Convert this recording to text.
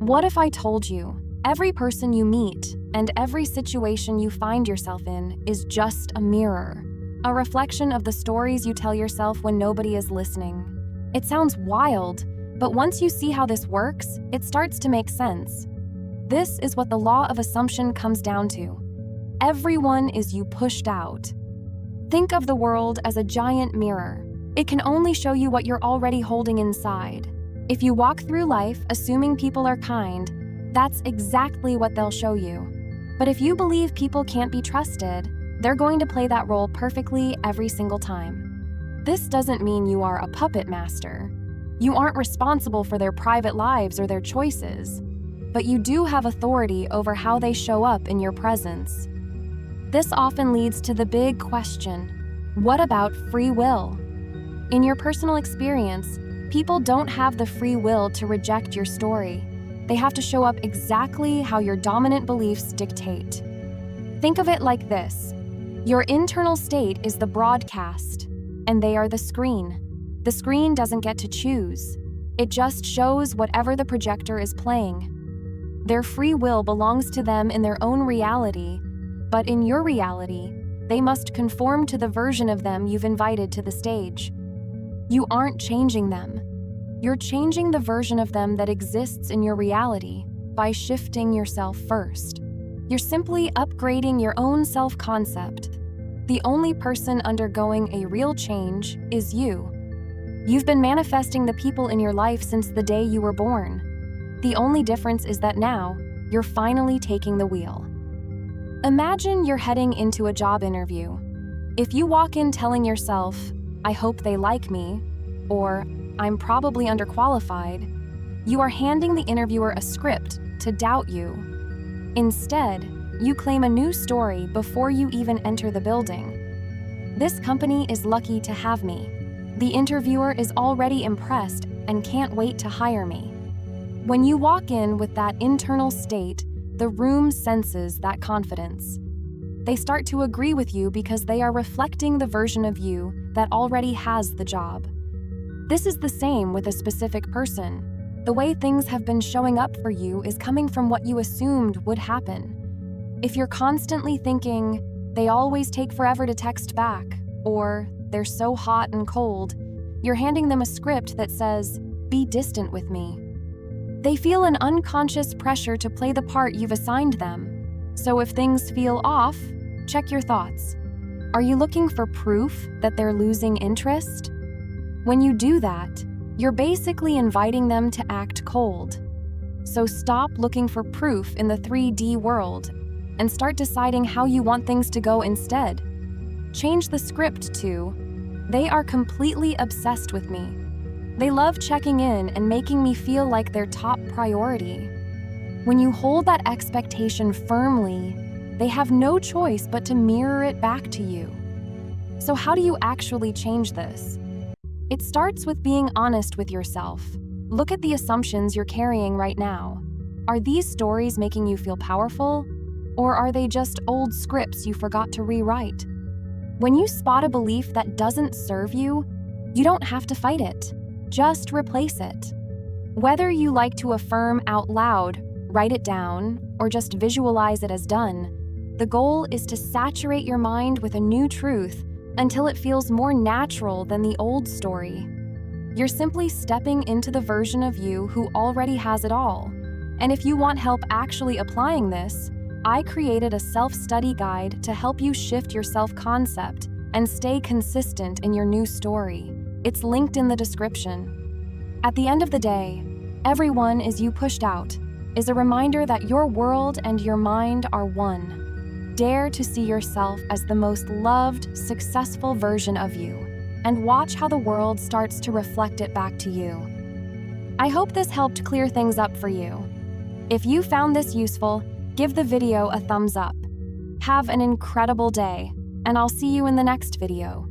What if I told you every person you meet and every situation you find yourself in is just a mirror, a reflection of the stories you tell yourself when nobody is listening? It sounds wild, but once you see how this works, it starts to make sense. This is what the law of assumption comes down to. Everyone is you pushed out. Think of the world as a giant mirror. It can only show you what you're already holding inside. If you walk through life assuming people are kind, that's exactly what they'll show you. But if you believe people can't be trusted, they're going to play that role perfectly every single time. This doesn't mean you are a puppet master. You aren't responsible for their private lives or their choices, but you do have authority over how they show up in your presence. This often leads to the big question: what about free will? In your personal experience, people don't have the free will to reject your story. They have to show up exactly how your dominant beliefs dictate. Think of it like this: your internal state is the broadcast, and they are the screen. The screen doesn't get to choose. It just shows whatever the projector is playing. Their free will belongs to them in their own reality, but in your reality, they must conform to the version of them you've invited to the stage. You aren't changing them. You're changing the version of them that exists in your reality by shifting yourself first. You're simply upgrading your own self-concept. The only person undergoing a real change is you. You've been manifesting the people in your life since the day you were born. The only difference is that now, you're finally taking the wheel. Imagine you're heading into a job interview. If you walk in telling yourself, "I hope they like me," or "I'm probably underqualified," you are handing the interviewer a script to doubt you. Instead, you claim a new story before you even enter the building. "This company is lucky to have me. The interviewer is already impressed and can't wait to hire me." When you walk in with that internal state, the room senses that confidence. They start to agree with you because they are reflecting the version of you that already has the job. This is the same with a specific person. The way things have been showing up for you is coming from what you assumed would happen. If you're constantly thinking, "They always take forever to text back," or "They're so hot and cold," you're handing them a script that says, "Be distant with me." They feel an unconscious pressure to play the part you've assigned them. So if things feel off, check your thoughts. Are you looking for proof that they're losing interest? When you do that, you're basically inviting them to act cold. So stop looking for proof in the 3D world and start deciding how you want things to go instead. Change the script to, "They are completely obsessed with me. They love checking in and making me feel like they're top priority." When you hold that expectation firmly, they have no choice but to mirror it back to you. So how do you actually change this? It starts with being honest with yourself. Look at the assumptions you're carrying right now. Are these stories making you feel powerful? Or are they just old scripts you forgot to rewrite? When you spot a belief that doesn't serve you, you don't have to fight it. Just replace it. Whether you like to affirm out loud, write it down, or just visualize it as done, the goal is to saturate your mind with a new truth until it feels more natural than the old story. You're simply stepping into the version of you who already has it all. And if you want help actually applying this, I created a self-study guide to help you shift your self-concept and stay consistent in your new story. It's linked in the description. At the end of the day, "Everyone is you pushed out" is a reminder that your world and your mind are one. Dare to see yourself as the most loved, successful version of you, and watch how the world starts to reflect it back to you. I hope this helped clear things up for you. If you found this useful, give the video a thumbs up. Have an incredible day, and I'll see you in the next video.